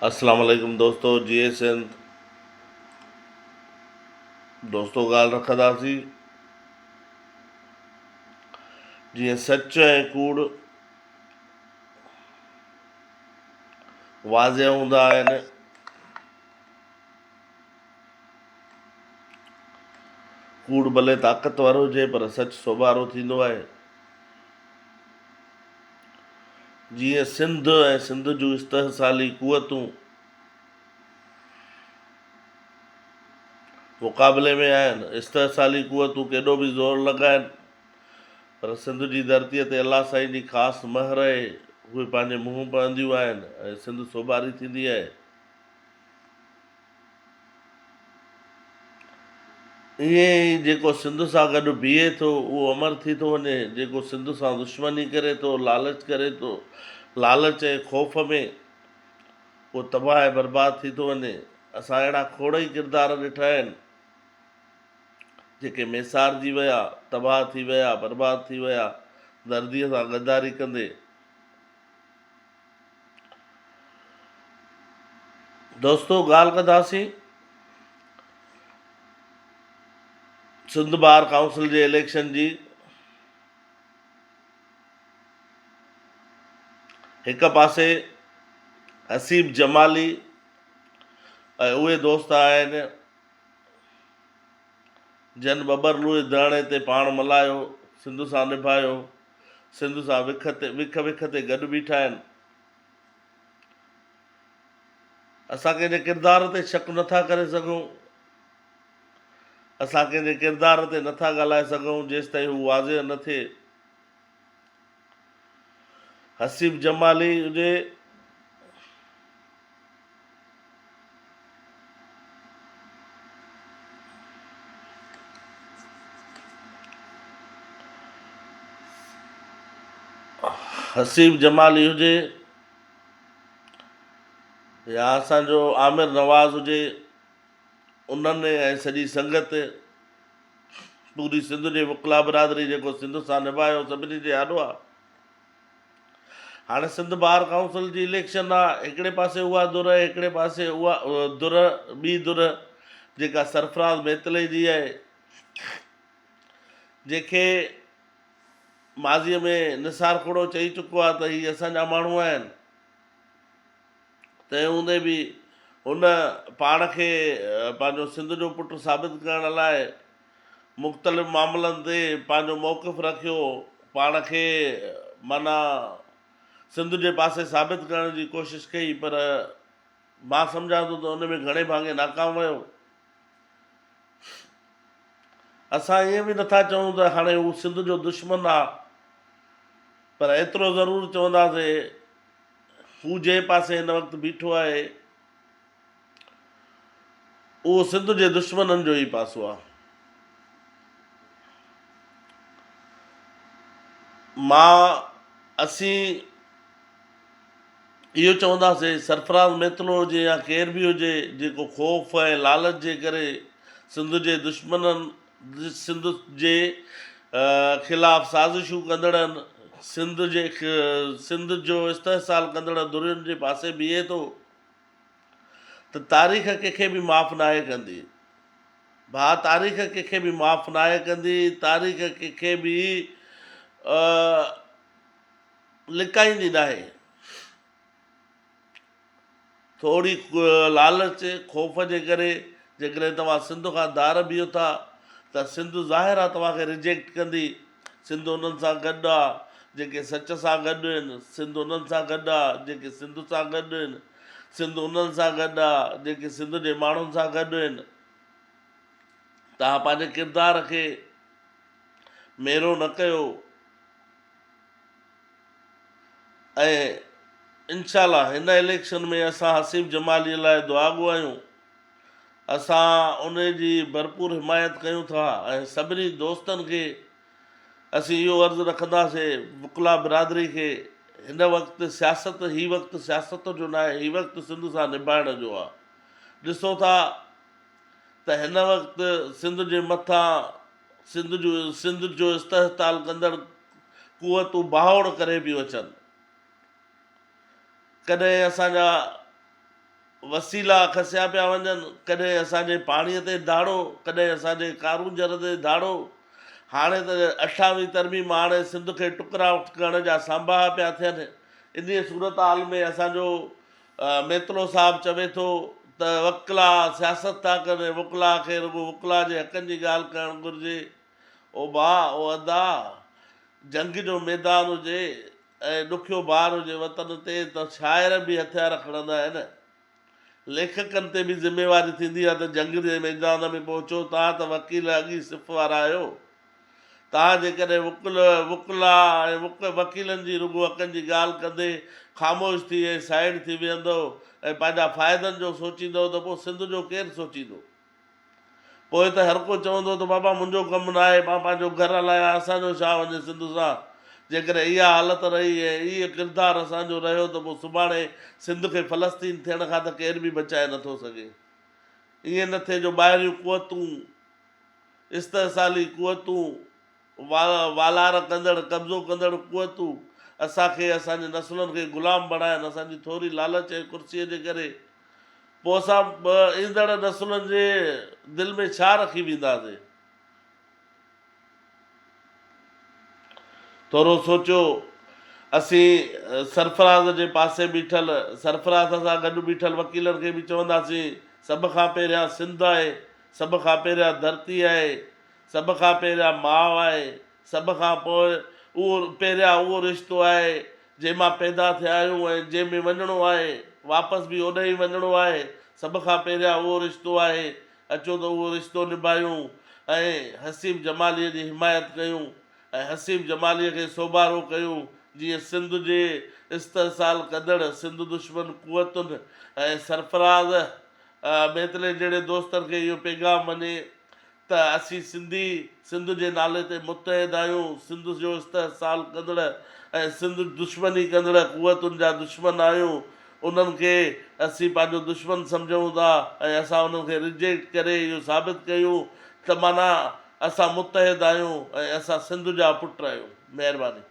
अस्सलाम वालेकुम दोस्तों। जीए सिंध दोस्तों ॻाल्हि रखंदासीं जीअं सच ऐं कूड़ वाज़िह हूंदा आहिनि, कूड़ भले ताक़तवर हुजे पर सच सोभारो थींदो आहे। जीअं सिंध ऐं सिंध जूं इस्तहसाली क़ुवतूं मुक़ाबले में आहिनि। इस्तहसाली क़ुवतूं केॾो बि ज़ोर लॻाइनि पर सिंध जी धरतीअ ते अलाह साईं जी ख़ासि महर आहे, उहे पंहिंजे मुंहुं पवंदियूं आहिनि ऐं सिंध सोभारी थींदी आहे। ईअं ई जेको सिंध सां गॾु बीहे थो उहो अमर थी थो वञे, जेको सिंध सां दुश्मनी करे थो, लालच करे थो, लालच ऐं ख़ौफ़ में उहो तबाह ऐं बर्बाद थी थो वञे। असां अहिड़ा खोड़ ई किरदार ॾिठा आहिनि जेके मेसारजी विया, तबाह थी विया, बर्बाद थी विया, दर्दीअ सां गद्दारी कंदे। दोस्तो ॻाल्हि कंदासीं सिंध बार काउंसिल जे इलेक्शन जी। हिक पासे हसीब जमाली ऐं उहे दोस्त आहिनि जन बबरलूए धरणे ते पाण मल्हायो, सिंध सां निभायो, सिंध सां विख ते गॾु बीठा आहिनि। असां कंहिंजे किरदार ते शक नथा करे सघूं, असां कंहिंजे किरदार ते नथा ॻाल्हाए सघूं जेसि ताईं हू वाज़िह न थिए। हसीब जमाली हुजे, हसीब जमाली हुजे या असांजो आमिर नवाज़ हुजे, उन्हनि ऐं सॼी संगत पूरी सिंध जे वकला बिरादरी जेको सिंध सां निभायो सभिनी जे आॾो आहे। हाणे सिंध बार काउंसिल जी इलेक्शन आहे, हिकिड़े पासे उहा धुर, हिकिड़े पासे उहा धुर, ॿी धुर जेका सरफराज़ मेतले जी आहे, जंहिंखे माज़ीअ में निसार खोड़ो चई चुको आहे त हीअ असांजा माण्हू आहिनि। तंहिं हूंदे बि हुन पाण खे पंहिंजो सिंध जो पुटु साबित करण लाइ मुख़्तलिफ़ मामलनि ते पंहिंजो मौक़िफ़ रखियो, पाण खे माना सिंध जे पासे साबित करण जी कोशिशि कई, पर मां सम्झां थो त उन में घणे भाङे नाकाम वियो। असां ईअं बि नथा चऊं त हाणे हू सिंध जो दुश्मन आहे, पर एतिरो ज़रूरु चवंदासीं हू जंहिं पासे हिन वक़्तु बीठो आहे उहो सिंध जे दुश्मननि जो ई पासो आहे। असीं इहो चवंदासीं सरफराज़ मेतलो हुजे या केर बि हुजे जेको ख़ौफ़ ऐं लालच जे करे सिंध जे दुश्मननि, सिंध जे ख़िलाफ़ु साज़िशूं कंदड़नि, सिंध जो इस्तहसाल कंदड़ धुरियुनि जे पासे बीहे थो त तारीख़ कंहिंखे बि माफ़ु नाहे कंदी। तारीख़ कंहिंखे बि माफ़ु नाहे कंदी, तारीख़ कंहिंखे बि लिकाईंदी नाहे। थोरी लालच ख़ौफ़ जे करे जेकॾहिं तव्हां सिंध खां धार बीहो था त सिंध ज़ाहिर आहे तव्हांखे रिजेक्ट कंदी। सिंध उन्हनि सां गॾु आहे जेके सच सां गॾु आहिनि, सिंध उन्हनि सां गॾु आहे जेके सिंध सां गॾु आहिनि, सिंध उन्हनि सां गॾु आहे जेके सिंध जे माण्हुनि सां गॾु आहिनि। तव्हां पंहिंजे किरदार खे मेरो न कयो ऐं इनशाला हिन इलेक्शन में असां हसीब जमालीअ लाइ दुआ घुरायूं। असां उन जी भरपूर हिमायत कयूं था ऐं सभिनी दोस्तनि खे असीं इहो अर्ज़ु रखंदासीं, वकला बिरादरी खे, हिन वक़्तु सियासत, हीउ वक़्तु सियासत जो न आहे, हीउ वक़्तु सिंध सां निभाइण जो आहे। ॾिसो था त हिन वक़्तु सिंध जे मथां सिंध जो इस्तहसाल कंदड़ क़ुवतूं बाहोड़ करे पियूं अचनि। कॾहिं असांजा वसीला खसिया पिया वञनि, कॾहिं असांजे पाणीअ ते दाड़ो, कॾहिं असांजे कारूंजर ते दाड़ो। हाणे त 28वीं तरमीम हाणे सिंध खे टुकड़ा करण जा सांभा पिया थियनि। इन सूरत हाल में असांजो मेतलो साहिबु चवे थो त वकिला सियासत था कनि, वकिला खे रुॻो वकिला जे हक़नि जी ॻाल्हि करणु घुरिजे। ओ भाउ ओ अदा, जंग जो मैदान हुजे ऐं ॾुखियो भार हुजे वतन ते त शाइर बि हथियार खणंदा आहिनि। लेखकनि ते बि ज़िमेवारी थींदी आहे त जंग जे मैदान में पहुचो तव्हां त वकील अॻी सिफ़ वारा आहियो। तव्हां जेकॾहिं वकिला ऐं वकीलनि जी रुॻो हक़नि जी ॻाल्हि कंदे ख़ामोश थी ऐं साइड थी वेहंदव ऐं पंहिंजा फ़ाइदनि जो सोचींदव त पोइ सिंध जो केरु सोचींदो? पोइ त हर को चवंदो त बाबा मुंहिंजो कमु न आहे, मां पंहिंजो घरु हलायां, असांजो छा वञे सिंध सां। जेकॾहिं इहा हालत रही ऐं इहो किरदारु असांजो रहियो त पोइ सुभाणे सिंध खे फ़लस्तीन थियण खां त केर बि बचाए नथो सघे। ईअं न थिए जो ॿाहिरियूं कुवतूं, इस्तहसाली कुवतूं, वालार कंदड़ कब्ज़ो कंदड़ कुवतूं असांखे असांजे नसुलनि खे ग़ुलाम बणाइनि असांजी थोरी लालच ऐं कुर्सीअ जे करे। पोइ असां ईंदड़ नसुलनि जे दिलि में छा रखी वेंदासीं? थोरो सोचियो। असीं सरफराज़ जे पासे बीठल, सरफराज़ सां गॾु बीठल वकीलनि खे बि चवंदासीं सभ खां पहिरियां सिंध आहे, सभ खां पहिरियां धरती आहे, सभ खां पहिरियां माउ आहे, सभ खां पोइ पहिरियां उहो रिश्तो आहे जंहिंमां पैदा थिया आहियूं ऐं जंहिंमें वञिणो आहे वापसि बि ओॾे ई वञिणो आहे। सभ खां पहिरियां उहो रिश्तो आहे। अचो त उहो रिश्तो निभायूं ऐं हसीब जमालीअ जी हिमायत कयूं ऐं हसीब जमालीअ खे सोभारो कयूं जीअं सिंध जे इस्तहसाल कंदड़ सिंध दुश्मन कुवतुनि ऐं सरफराज़ मेतले जहिड़े दोस्तनि खे इहो पैगाम वञे त असीं सिंधी सिंध जे नाले ते मुतहिद आहियूं, सिंध जो इस्तहसाल कंदड़ ऐं सिंध दुश्मनी कंदड़ कुवतुनि जा दुश्मन आहियूं। उन्हनि खे असीं पंहिंजो दुश्मन सम्झूं था ऐं असां उन्हनि खे रिजेक्ट करे इहो साबित कयूं त माना असां मुतहिद आहियूं ऐं असां सिंध जा पुट आहियूं। महिरबानी।